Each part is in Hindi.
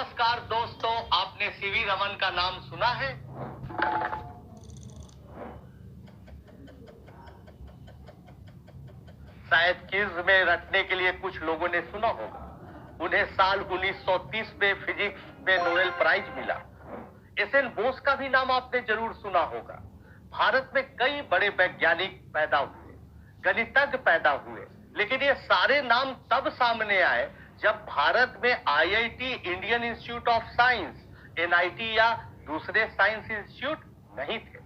नमस्कार दोस्तों, आपने सीवी रमन का नाम सुना है? शायद क्विज में रटने के लिए कुछ लोगों ने सुना होगा। उन्हें साल 1930 में फिजिक्स में नोबेल प्राइज मिला। एस.एन. बोस का भी नाम आपने जरूर सुना होगा। भारत में कई बड़े वैज्ञानिक पैदा हुए, गणितज्ञ पैदा हुए, लेकिन ये सारे नाम तब सामने आए जब भारत में IIT, Indian institute of science, NIT या दूसरे साइंस इंस्टीट्यूट नहीं थे।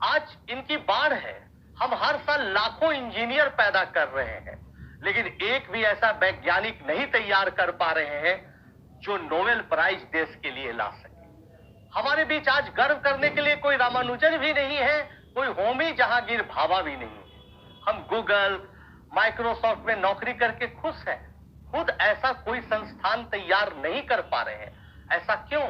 आज इनकी बाढ़ है। हम हर साल लाखों इंजीनियर पैदा कर रहे हैं, लेकिन एक भी ऐसा वैज्ञानिक नहीं तैयार कर पा रहे हैं जो नोबेल प्राइज देश के लिए ला सके। हमारे बीच आज गर्व करने के लिए कोई रामानुजन भी नहीं है, कोई होमी जहांगीर भाभा भी नहीं है। हम गूगल, माइक्रोसॉफ्ट में नौकरी करके खुश हैं। खुद ऐसा कोई संस्थान तैयार नहीं कर पा रहे हैं। ऐसा क्यों?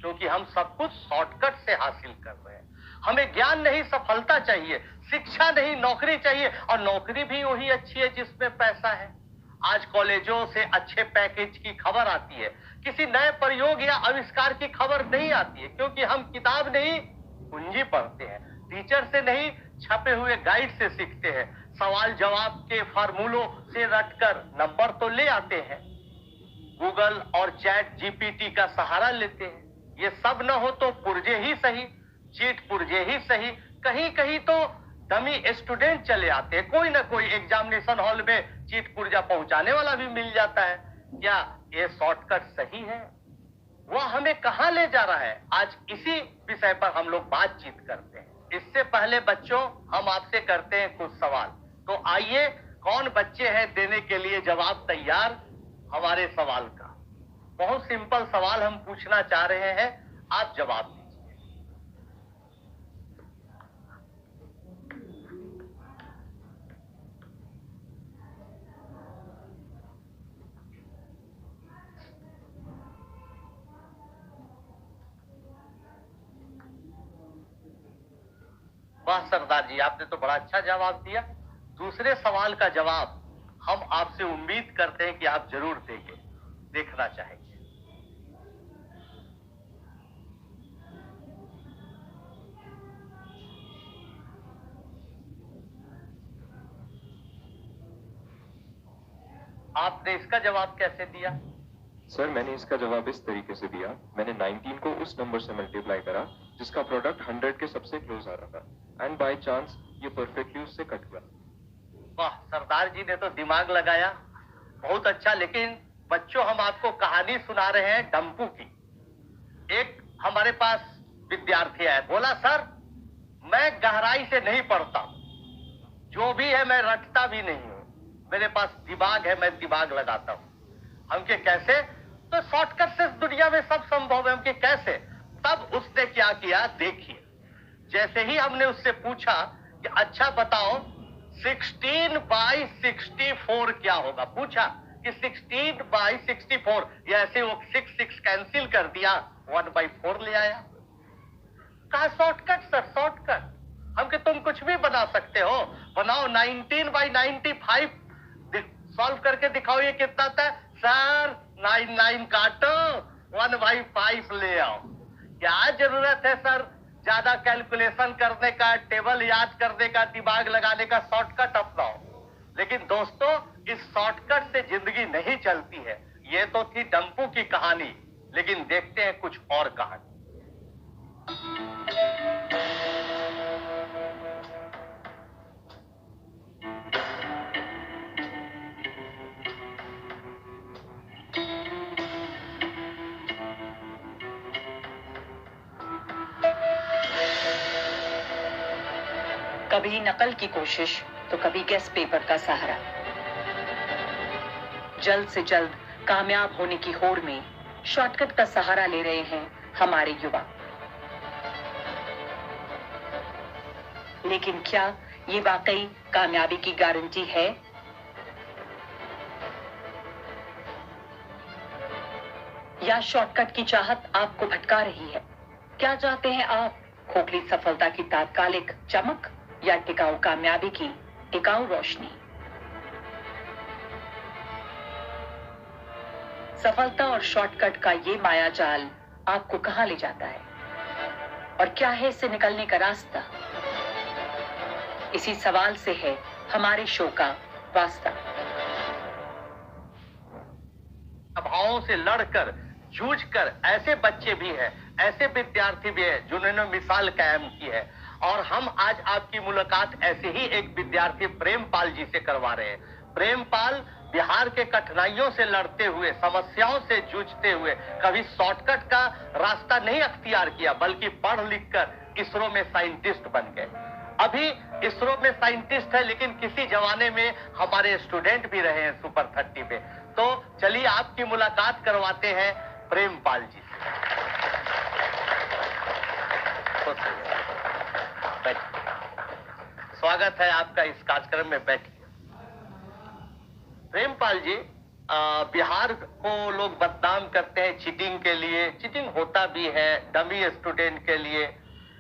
क्योंकि हम सब कुछ शॉर्टकट से हासिल कर रहे हैं। हमें ज्ञान नहीं, सफलता चाहिए, शिक्षा नहीं, नौकरी चाहिए, और नौकरी भी वही अच्छी है जिसमें पैसा है। आज कॉलेजों से अच्छे पैकेज की खबर आती है, किसी नए प्रयोग या आविष्कार की खबर नहीं आती है, क्योंकि हम किताब नहीं पूंजी पढ़ते हैं, टीचर से नहीं छपे हुए गाइड से सीखते हैं, सवाल जवाब के फार्मूलों से रटकर नंबर तो ले आते हैं, गूगल और चैट जीपीटी का सहारा लेते हैं। ये सब न हो तो पुर्जे ही सही, चीट पुर्जे ही सही, कहीं कहीं तो डमी स्टूडेंट चले आते हैं। कोई ना कोई एग्जामिनेशन हॉल में चीट पुर्जा पहुंचाने वाला भी मिल जाता है। क्या ये शॉर्टकट सही है? वह हमें कहां ले जा रहा है? आज इसी विषय पर हम लोग बातचीत करते हैं। इससे पहले बच्चों, हम आपसे करते हैं कुछ सवाल। तो आइए, कौन बच्चे हैं देने के लिए जवाब तैयार हमारे सवाल का? बहुत सिंपल सवाल हम पूछना चाह रहे हैं, आप जवाब दीजिए। वाह सरदार जी, आपने तो बड़ा अच्छा जवाब दिया। दूसरे सवाल का जवाब हम आपसे उम्मीद करते हैं कि आप जरूर देंगे, देखना चाहेंगे। आपने इसका जवाब कैसे दिया? सर, मैंने इसका जवाब इस तरीके से दिया। मैंने 19 को उस नंबर से मल्टीप्लाई करा जिसका प्रोडक्ट 100 के सबसे क्लोज आ रहा था, एंड बाय चांस ये परफेक्टली उससे कट गया। वाह, सरदार जी ने तो दिमाग लगाया, बहुत अच्छा। लेकिन बच्चों, हम आपको कहानी सुना रहे हैं डंपू की। एक हमारे पास विद्यार्थी है, बोला सर मैं गहराई से नहीं पढ़ता, जो भी है मैं रटता भी नहीं हूं, मेरे पास दिमाग है, मैं दिमाग लगाता हूं। हम के कैसे? तो शॉर्टकट से दुनिया में सब संभव है। हम के कैसे? तब उसने क्या किया देखिए। जैसे ही हमने उससे पूछा कि अच्छा बताओ 16 बाई 64 क्या होगा, पूछा कि 16 बाई 64, या ऐसे वो 6 कैंसिल कर दिया, 1/4 ले आया। कहा शॉर्टकट सर, शॉर्टकट। हम के तुम कुछ भी बना सकते हो, बनाओ 19 बाई 95 सॉल्व करके दिखाओ, ये कितना था सर? 9 काटो, 1/5 ले आओ। क्या जरूरत है सर ज्यादा कैलकुलेशन करने का, टेबल याद करने का, दिमाग लगाने का? शॉर्टकट अपनाओ। लेकिन दोस्तों, इस शॉर्टकट से जिंदगी नहीं चलती है। ये तो थी डंपू की कहानी, लेकिन देखते हैं कुछ और कहानी। कभी नकल की कोशिश तो कभी गेस पेपर का सहारा। जल्द से जल्द कामयाब होने की होड़ में शॉर्टकट का सहारा ले रहे हैं हमारे युवा। लेकिन क्या ये वाकई कामयाबी की गारंटी है? या शॉर्टकट की चाहत आपको भटका रही है? क्या चाहते हैं आप? खोखली सफलता की तात्कालिक चमक या टिकाऊ कामयाबी की टिकाऊ रोशनी? सफलता और शॉर्टकट का ये माया जाल आपको कहां ले जाता है और क्या है इससे निकलने का रास्ता? इसी सवाल से है हमारे शो का वास्ता। अभावों से लड़कर जूझकर ऐसे बच्चे भी हैं, ऐसे विद्यार्थी भी हैं जिन्होंने मिसाल कायम की है। और हम आज आपकी मुलाकात ऐसे ही एक विद्यार्थी प्रेमपाल जी से करवा रहे हैं। प्रेमपाल बिहार के कठिनाइयों से लड़ते हुए, समस्याओं से जूझते हुए कभी शॉर्टकट का रास्ता नहीं अख्तियार किया, बल्कि पढ़ लिख कर इसरो में साइंटिस्ट बन गए। अभी इसरो में साइंटिस्ट है, लेकिन किसी जमाने में हमारे स्टूडेंट भी रहे हैं सुपर 30 पे। तो चलिए आपकी मुलाकात करवाते हैं प्रेमपाल जी से। स्वागत है आपका इस कार्यक्रम में, बैठिए। प्रेमपाल जी, बिहार को लोग बदनाम करते हैं चीटिंग के लिए। चीटिंग होता भी है डमी स्टूडेंट के लिए।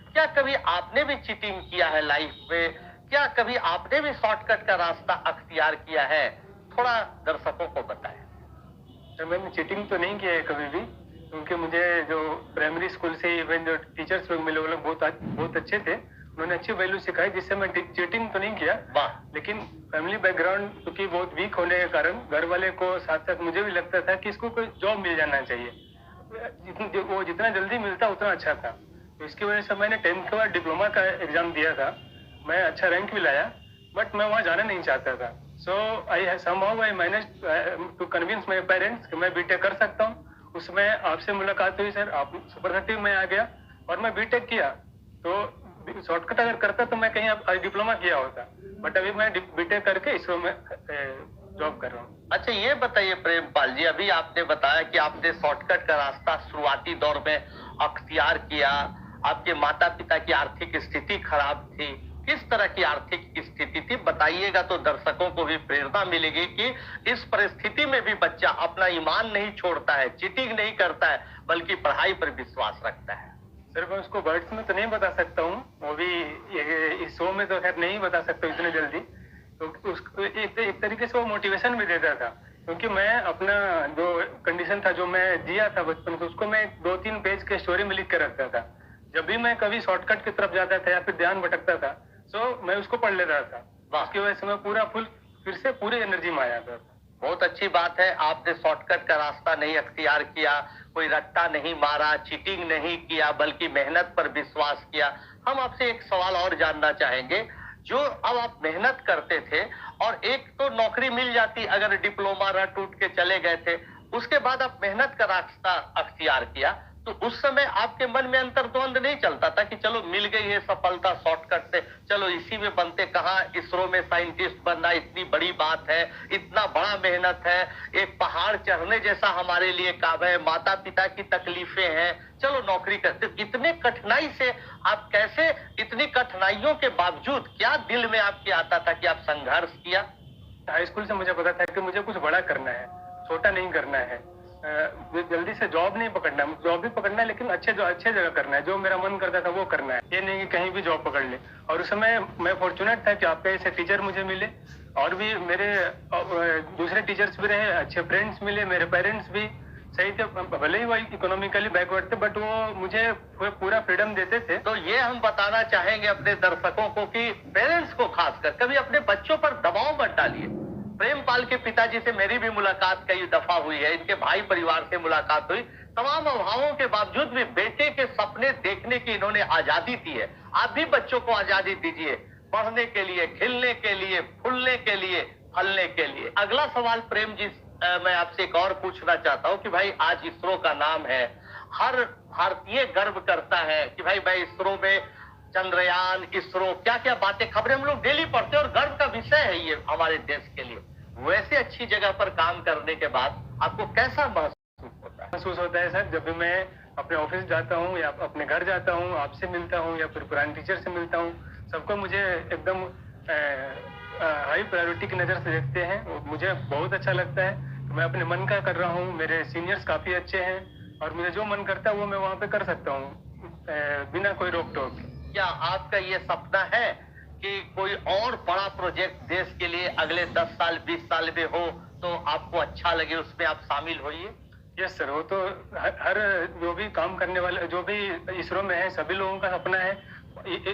क्या कभी आपने भी चीटिंग किया है लाइफ में? क्या कभी आपने भी शॉर्टकट का रास्ता अख्तियार किया है? थोड़ा दर्शकों को बताएं। मैंने चीटिंग तो नहीं किया है कभी भी, क्योंकि मुझे जो प्राइमरी स्कूल से इवन जो टीचर्स लोग मिले वो लोग बहुत अच्छे थे। उन्होंने अच्छी वैल्यू सिखाई, जिससे मैं चीटिंग तो नहीं किया। लेकिन फैमिली बैकग्राउंड क्योंकि बहुत वीक होने के कारण घर वाले को साथ साथ मुझे भी लगता था कि इसको कोई जॉब मिल जाना चाहिए। वो जितना जल्दी मिलता उतना अच्छा था। तो इसकी वजह से मैंने 10th के बाद डिप्लोमा का एग्जाम दिया था। मैं अच्छा रैंक भी लाया, बट मैं वहाँ जाना नहीं चाहता था। So I manage to convince my parents कि मैं बीटेक कर सकता हूँ। उसमें आपसे मुलाकात हुई सर, आप सुपर 30 में आ गया और मैं बीटेक किया। तो शॉर्टकट अगर करता तो मैं कहीं डिप्लोमा किया होता, बट अभी मैं बीटेक करके इसरो में जॉब कर रहा हूँ। अच्छा, ये बताइए प्रेमपाल जी, अभी आपने बताया कि आपने शॉर्टकट का रास्ता शुरुआती दौर में अख्तियार किया। आपके माता पिता की आर्थिक स्थिति खराब थी। किस तरह की आर्थिक स्थिति थी बताइएगा, तो दर्शकों को भी प्रेरणा मिलेगी कि इस परिस्थिति में भी बच्चा अपना ईमान नहीं छोड़ता है, चीटिंग नहीं करता है, बल्कि पढ़ाई पर विश्वास रखता है। सर मैं उसको वर्ड्स में तो नहीं बता सकता हूँ, वो भी इस शो में तो खैर नहीं बता सकता इतने जल्दी। तो उसको एक तरीके से वो मोटिवेशन भी देता था, क्योंकि मैं अपना जो कंडीशन था, जो मैं जिया था बचपन से, उसको मैं 2-3 पेज के स्टोरी में लिख कर रखता था। जब भी मैं कभी शॉर्टकट की तरफ जाता था या फिर ध्यान भटकता था, तो मैं उसको पढ़ लेता था। उसकी वजह से मैं पूरा फिर से पूरी एनर्जी में आया था। बहुत अच्छी बात है, आपने शॉर्टकट का रास्ता नहीं अख्तियार किया, कोई रट्टा नहीं मारा, चीटिंग नहीं किया, बल्कि मेहनत पर विश्वास किया। हम आपसे एक सवाल और जानना चाहेंगे। जो अब आप मेहनत करते थे और एक तो नौकरी मिल जाती अगर डिप्लोमा रट उठ के चले गए थे, उसके बाद आप मेहनत का रास्ता अख्तियार किया, तो उस समय आपके मन में अंतर्द्वंद नहीं चलता था कि चलो मिल गई है सफलता शॉर्टकट से, चलो इसी में बनते, कहाँ इसरो में साइंटिस्ट बनना इतनी बड़ी बात है, इतना बड़ा मेहनत है, एक पहाड़ चढ़ने जैसा हमारे लिए काम है, माता पिता की तकलीफें हैं, चलो नौकरी करते। इतने कठिनाई से आप कैसे, इतनी कठिनाइयों के बावजूद क्या दिल में आपके आता था कि आप संघर्ष किया? हाई स्कूल से मुझे पता था कि मुझे कुछ बड़ा करना है, छोटा नहीं करना है। जल्दी से जॉब नहीं पकड़ना, जॉब भी पकड़ना है लेकिन अच्छे जगह करना है, जो मेरा मन करता था वो करना है, ये नहीं कि कहीं भी जॉब पकड़ ले। और उस समय मैं फॉर्चुनेट था कि आपके ऐसे टीचर मुझे मिले, और भी मेरे दूसरे टीचर्स भी रहे, अच्छे फ्रेंड्स मिले, मेरे पेरेंट्स भी सही थे, भले ही वो इकोनॉमिकली बैकवर्ड थे, बट वो मुझे पूरा फ्रीडम देते थे। तो ये हम बताना चाहेंगे अपने दर्शकों को कि पेरेंट्स को खासकर कभी अपने बच्चों पर दबाव मत डालिए। प्रेमपाल के पिताजी से मेरी भी मुलाकात कई दफा हुई है, इनके भाई परिवार से मुलाकात हुई। तमाम अभावों के बावजूद भी बेटे के सपने देखने की इन्होंने आजादी दी है। आप भी बच्चों को आजादी दीजिए, पढ़ने के लिए, खिलने के लिए, फूलने के लिए, फलने के लिए। अगला सवाल प्रेम जी मैं आपसे एक और पूछना चाहता हूँ कि भाई आज इसरो का नाम है, हर भारतीय गर्व करता है कि भाई इसरो में चंद्रयान, इसरो, क्या क्या बातें, खबरें हम लोग डेली पढ़ते हैं और गर्व का विषय है ये हमारे देश के लिए। वैसे अच्छी जगह पर काम करने के बाद आपको कैसा महसूस होता है? महसूस होता है सर, जब भी मैं अपने ऑफिस जाता हूँ या अपने घर जाता हूँ, आपसे मिलता हूँ या फिर पुराने टीचर से मिलता हूँ, सबको मुझे एकदम हाई प्रायोरिटी की नजर से देखते हैं। मुझे बहुत अच्छा लगता है कि मैं अपने मन का कर रहा हूँ, मेरे सीनियर्स काफी अच्छे हैं और मुझे जो मन करता है वो मैं वहाँ पे कर सकता हूँ बिना कोई रोक टोक। क्या आपका ये सपना है कि कोई और बड़ा प्रोजेक्ट देश के लिए अगले 10 साल 20 साल में हो तो आपको अच्छा लगे, उसमें आप शामिल होइए? यस सर, वो तो हर जो भी काम करने वाले, जो भी इसरो में है, सभी लोगों का सपना है।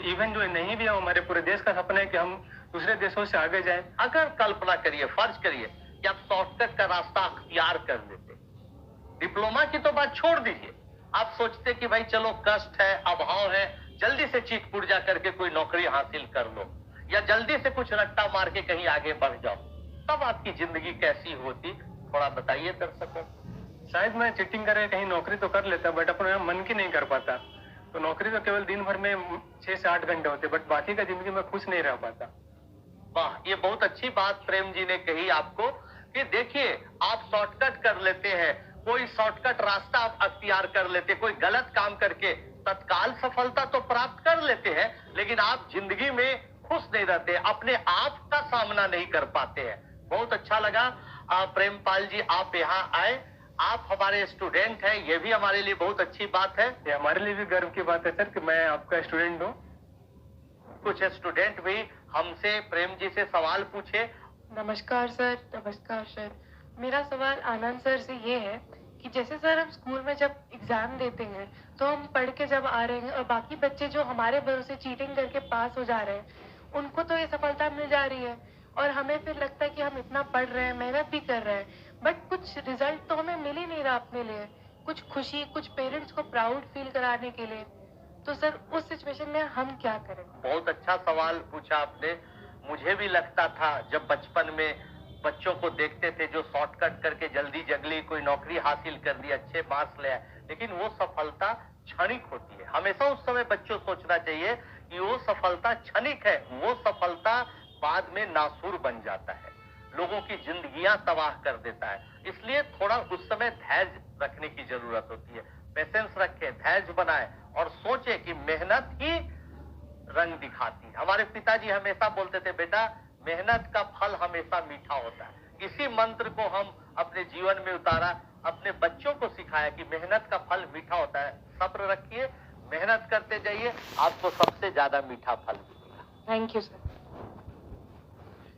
इवन जो नहीं भी है, हमारे पूरे देश का सपना है कि हम दूसरे देशों से आगे जाएं। अगर कल्पना करिए, फर्ज करिए कि आप शॉर्टकट का रास्ता अख्तियार कर लेते, डिप्लोमा की तो बात छोड़ दीजिए, आप सोचते कि भाई चलो कष्ट है, अभाव है, जल्दी से चीख पुर्जा करके कोई नौकरी हासिल कर लो, या जल्दी से कुछ रट्टा मार के कहीं आगे बढ़ जाओ, तब आपकी जिंदगी कैसी होती, थोड़ा बताइए दर्शकों। शायद मैं चीटिंग करके कहीं नौकरी तो कर लेता, बट अपने मन की नहीं कर पाता। तो नौकरी तो केवल दिन भर में 6 से 8 घंटे होते, बट बाकी का जिंदगी में खुश नहीं रह पाता। वाह, ये बहुत अच्छी बात प्रेम जी ने कही आपको कि देखिए आप शॉर्टकट कर लेते हैं, कोई शॉर्टकट रास्ता आप अख्तियार कर लेते, कोई गलत काम करके तत्काल सफलता तो प्राप्त कर लेते हैं, लेकिन आप जिंदगी में खुश नहीं रहते, अपने आप का सामना नहीं कर पाते हैं। बहुत अच्छा लगा प्रेमपाल जी आप यहाँ आए, आप हमारे स्टूडेंट हैं, ये भी हमारे लिए बहुत अच्छी बात है। ये हमारे लिए भी गर्व की बात है सर कि मैं आपका स्टूडेंट हूँ। कुछ स्टूडेंट भी हमसे प्रेम जी से सवाल पूछे। नमस्कार सर। नमस्कार सर, मेरा सवाल आनंद सर से ये है कि जैसे सर हम स्कूल में जब एग्जाम देते हैं तो हम पढ़ के जब आ रहे हैं और बाकी बच्चे जो हमारे भरोसे चीटिंग करके पास हो जा रहे हैं, उनको तो ये सफलता मिल जा रही है और हमें फिर लगता है कि हम इतना पढ़ रहे हैं, मेहनत भी कर रहे हैं, बट कुछ रिजल्ट तो हमें मिल ही नहीं रहा अपने लिए, कुछ खुशी, कुछ पेरेंट्स को प्राउड फील कराने के लिए। तो सर उस सिचुएशन में हम क्या करें? बहुत अच्छा सवाल पूछा आपने। मुझे भी लगता था जब बचपन में बच्चों को देखते थे जो शॉर्टकट करके जल्दी जल्दी कोई नौकरी हासिल कर ली, अच्छे मार्क्स ले आए, लेकिन वो सफलता क्षणिक होती है। हमेशा उस समय बच्चों सोचना चाहिए कि वो सफलता क्षणिक है, वो सफलता बाद में नासूर बन जाता है, लोगों की जिंदगियां तबाह कर देता है। इसलिए थोड़ा उस समय धैर्य रखने की जरूरत होती है, पेशेंस रखें, धैर्य बनाए और सोचे कि मेहनत ही रंग दिखाती है। हमारे पिताजी हमेशा बोलते थे, बेटा मेहनत का फल हमेशा मीठा होता है। इसी मंत्र को हम अपने जीवन में उतारा, अपने बच्चों को सिखाया कि मेहनत का फल मीठा होता है। सब्र रखिए, मेहनत करते जाइए, आपको सबसे ज्यादा मीठा फल मिलेगा। Thank you sir.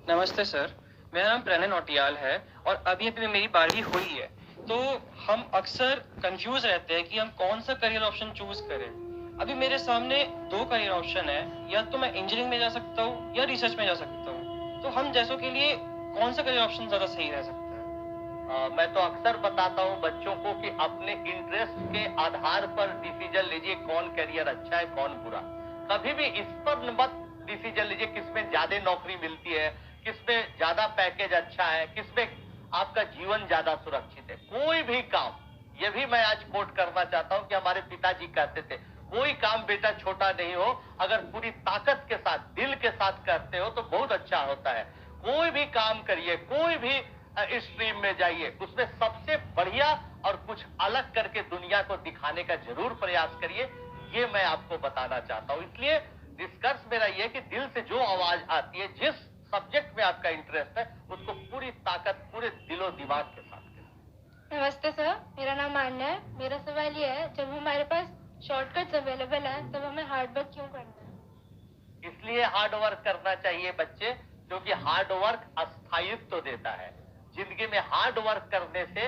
नमस्ते सर, मेरा नाम प्रणय नौटियाल है और अभी अभी मेरी 12वीं हुई है। तो हम अक्सर कंफ्यूज रहते हैं कि हम कौन सा करियर ऑप्शन चूज करें। अभी मेरे सामने 2 करियर ऑप्शन है, या तो मैं इंजीनियरिंग में जा सकता हूँ या रिसर्च में जा सकता हूँ। तो हम जैसों के लिए कौन सा करियर ऑप्शन ज्यादा सही रह सकता है? मैं तो अक्सर बताता हूँ बच्चों को कि अपने इंटरेस्ट के आधार पर डिसीजन लीजिए, कौन करियर अच्छा है कौन बुरा। कभी भी इस पर मत डिसीजन लीजिए किसमें ज्यादा नौकरी मिलती है, किसमें ज्यादा पैकेज अच्छा है, किसमें आपका जीवन ज्यादा सुरक्षित है। कोई भी काम, ये भी मैं आज कोट करना चाहता हूँ कि हमारे पिताजी कहते थे, कोई काम बेटा छोटा नहीं हो, अगर पूरी ताकत के साथ, दिल के साथ करते हो तो बहुत अच्छा होता है। कोई भी काम करिए, कोई भी स्ट्रीम में जाइए, उसमें सबसे बढ़िया और कुछ अलग करके दुनिया को दिखाने का जरूर प्रयास करिए। ये मैं आपको बताना चाहता हूँ। इसलिए निष्कर्ष मेरा ये कि दिल से जो आवाज आती है, जिस सब्जेक्ट में आपका इंटरेस्ट है, उसको पूरी ताकत, पूरे दिलो दिमाग के साथ करें। नमस्ते सर, मेरा नाम आन्या है। मेरा सवाल ये है, जब हमारे पास शॉर्टकट्स अवेलेबल है तब हमें हार्ड वर्क क्यों करना है? इसलिए हार्ड वर्क करना चाहिए बच्चे, क्योंकि हार्ड वर्क अस्थायित्व देता है। जिंदगी में हार्ड वर्क करने से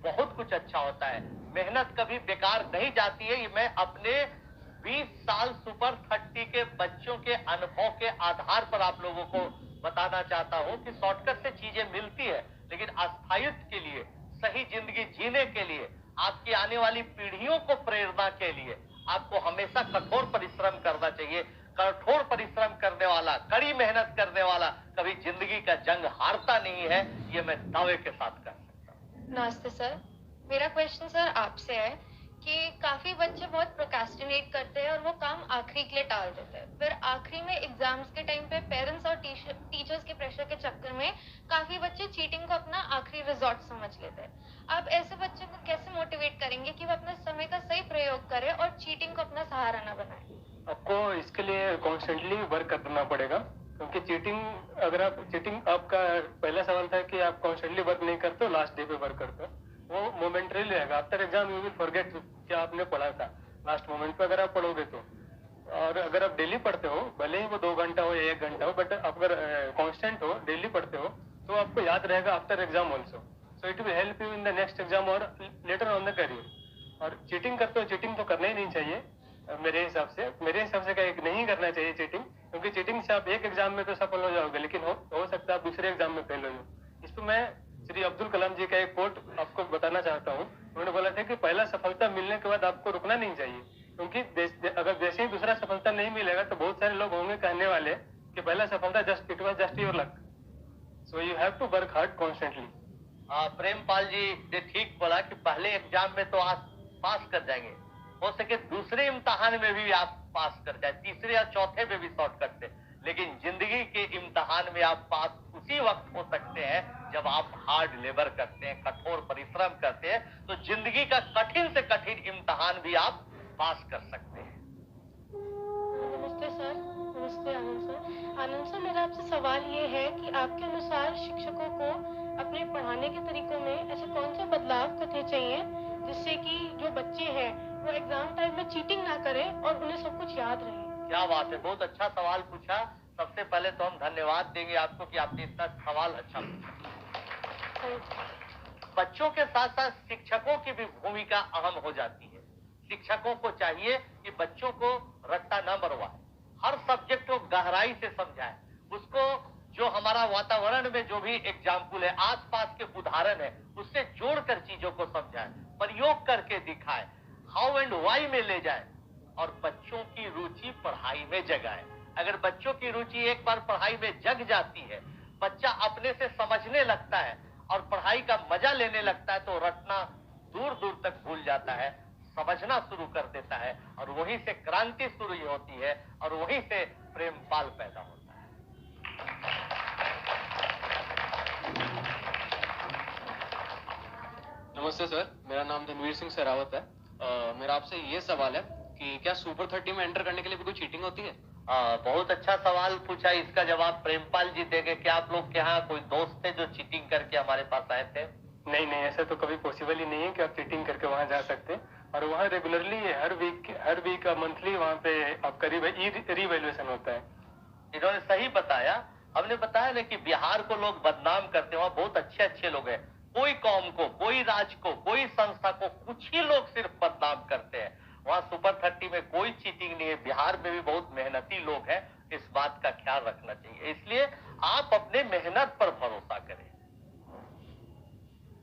बहुत कुछ अच्छा होता है। मेहनत कभी बेकार नहीं जाती है। ये मैं अपने 20 साल सुपर 30 के बच्चों के अनुभव के आधार पर आप लोगों को बताना चाहता हूं कि शॉर्टकट से चीजें मिलती है, लेकिन अस्थायित्व के लिए, सही जिंदगी जीने के लिए, आपकी आने वाली पीढ़ियों को प्रेरणा के लिए आपको हमेशा कठोर परिश्रम करना चाहिए। कठोर परिश्रम करने वाला, कड़ी मेहनत करने वाला कभी जिंदगी का जंग हारता नहीं है, ये मैं दावे के साथ कर सकता हूँ। नमस्ते सर, मेरा क्वेश्चन सर आपसे है कि काफी बच्चे बहुत प्रोक्रेस्टिनेट करते हैं और वो काम आखिरी के लिए टाल देते हैं। फिर आखिरी में एग्जाम्स के टाइम पे पेरेंट्स और टीचर्स के प्रेशर के चक्कर में काफी बच्चे चीटिंग को अपना आखिरी रिजॉर्ट समझ लेते हैं। आप ऐसे बच्चों को कैसे मोटिवेट करेंगे कि वो अपने समय का सही प्रयोग करे और चीटिंग को अपना सहारा न बनाए? आपको इसके लिए कॉन्स्टेंटली वर्क करना पड़ेगा, क्योंकि चीटिंग आपका पहला सवाल था कि आप कॉन्स्टेंटली वर्क नहीं करते हो, लास्ट डे पे वर्क करते हो, वो मोमेंटरी रहेगा। After exam you will forget क्या आपने पढ़ा था लास्ट मोमेंट पे, अगर आप पढ़ोगे तो। और अगर आप डेली पढ़ते हो, भले ही वो 2 घंटा हो या 1 घंटा हो, बट अगर कांस्टेंट हो, डेली पढ़ते हो, तो आपको याद रहेगा after exam also. So it will help you in the next exam और लेटर ऑन द करियर। और चीटिंग करते हो, चीटिंग तो करना ही नहीं चाहिए मेरे हिसाब से क्या नहीं करना चाहिए चीटिंग, क्योंकि चीटिंग से आप एक एग्जाम में तो सफल हो जाओगे, लेकिन हो सकता है आप दूसरे एग्जाम में फेल हो जाओ। इस पर मैं श्री अब्दुल कलाम जी का एक कोट आपको बताना चाहता हूँ। उन्होंने बोला था कि पहला सफलता मिलने के बाद आपको रुकना नहीं चाहिए, क्योंकि अगर जैसे ही दूसरा सफलता नहीं मिलेगा तो बहुत सारे लोग होंगे कहने वाले कि पहला सफलता it was just your luck, so you have to work hard constantly. Prempal ji ने ठीक बोला कि पहले एग्जाम में तो आप पास कर जाएंगे, हो सके दूसरे इम्तिहान में भी आप पास कर जाए, तीसरे या चौथे में भी शॉर्टकट से, लेकिन जिंदगी के इम्तिहान में आप पास उसी वक्त हो सकते हैं जब आप हार्ड लेबर करते हैं, कठोर परिश्रम करते हैं, तो जिंदगी का कठिन से कठिन इम्तिहान भी आप पास कर सकते हैं। नमस्ते सर। नमस्ते आनंद सर। आनंद सर, मेरा आपसे सवाल ये है कि आपके अनुसार शिक्षकों को अपने पढ़ाने के तरीकों में ऐसे कौन से बदलाव करने चाहिए जिससे कि जो बच्चे हैं वो एग्जाम टाइम में चीटिंग ना करें और उन्हें सब कुछ याद रहे? क्या बात है, बहुत अच्छा सवाल पूछा। सबसे पहले तो हम धन्यवाद देंगे आपको कि आपने इतना सवाल अच्छा पूछा। बच्चों के साथ साथ शिक्षकों की भी भूमिका अहम हो जाती है। शिक्षकों को चाहिए कि बच्चों को रट्टा न मरवाए, हर सब्जेक्ट को गहराई से समझाए, उसको जो हमारा वातावरण में जो भी एग्जाम्पल है, आसपास के उदाहरण है, उससे जोड़कर चीजों को समझाए, प्रयोग करके दिखाए, हाउ एंड वाई में ले जाए और बच्चों की रुचि पढ़ाई में जगाए। अगर बच्चों की रुचि एक बार पढ़ाई में जग जाती है, बच्चा अपने से समझने लगता है और पढ़ाई का मजा लेने लगता है, तो रटना दूर दूर तक भूल जाता है, समझना शुरू कर देता है और वहीं से क्रांति शुरू होती है और वहीं से प्रेमपाल पैदा होता है। नमस्ते सर, मेरा नाम धनवीर सिंह सहरावत है। मेरा आपसे ये सवाल है कि क्या सुपर 30 में एंटर करने के लिए भी कोई चीटिंग होती है? बहुत अच्छा सवाल पूछा। इसका जवाब प्रेमपाल जी देंगे। क्या आप लोग के यहाँ कोई दोस्त थे जो चीटिंग करके हमारे पास आए थे? नहीं, ऐसा तो कभी पॉसिबल ही नहीं है कि आप चीटिंग करके वहाँ जा सकते हैं। और वहाँ रेगुलरली हर वीक मंथली वहाँ पे आपका रिवैल्यूएशन होता है। इन्होंने सही बताया। हमने बताया ना कि बिहार को लोग बदनाम करते हैं, वहाँ बहुत अच्छे लोग हैं। कोई कौम को, कोई राज्य को, कोई संस्था को कुछ ही लोग सिर्फ बदनाम करते हैं। वहाँ सुपर 30 में कोई चीटिंग नहीं है। बिहार में भी बहुत मेहनती लोग हैं, इस बात का ख्याल रखना चाहिए। इसलिए आप अपने मेहनत पर भरोसा करें।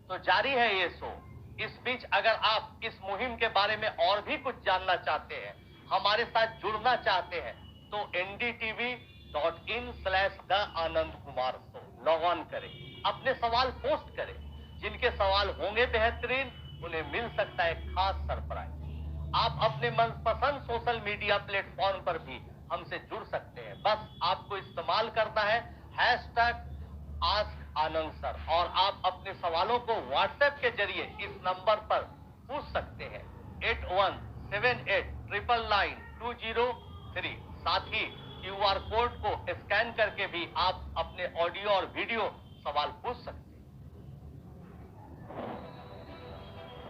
तो जारी है ये शो। इस बीच अगर आप इस मुहिम के बारे में और भी कुछ जानना चाहते हैं, हमारे साथ जुड़ना चाहते हैं, तो ndtv.in/The Anand Kumar Show log on करें, अपने सवाल पोस्ट करें। जिनके सवाल होंगे बेहतरीन, उन्हें मिल सकता है खास सरप्राइज। आप अपने मनपसंद सोशल मीडिया प्लेटफॉर्म पर भी हमसे जुड़ सकते हैं। बस आपको इस्तेमाल करना है #AskAnandSir और आप अपने सवालों को व्हाट्सएप के जरिए इस नंबर पर पूछ सकते हैं 8178999203। साथ ही QR कोड को स्कैन करके भी आप अपने ऑडियो और वीडियो सवाल पूछ सकते हैं।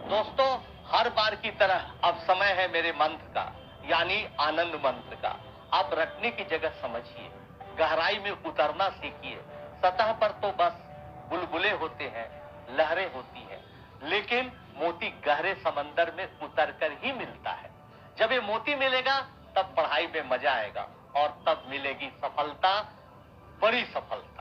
दोस्तों, हर बार की तरह अब समय है मेरे मंत्र का, यानी आनंद मंत्र का। आप रटने की जगह समझिए, गहराई में उतरना सीखिए। सतह पर तो बस बुलबुले होते हैं, लहरें होती हैं, लेकिन मोती गहरे समंदर में उतरकर ही मिलता है। जब ये मोती मिलेगा तब पढ़ाई में मजा आएगा और तब मिलेगी सफलता, बड़ी सफलता।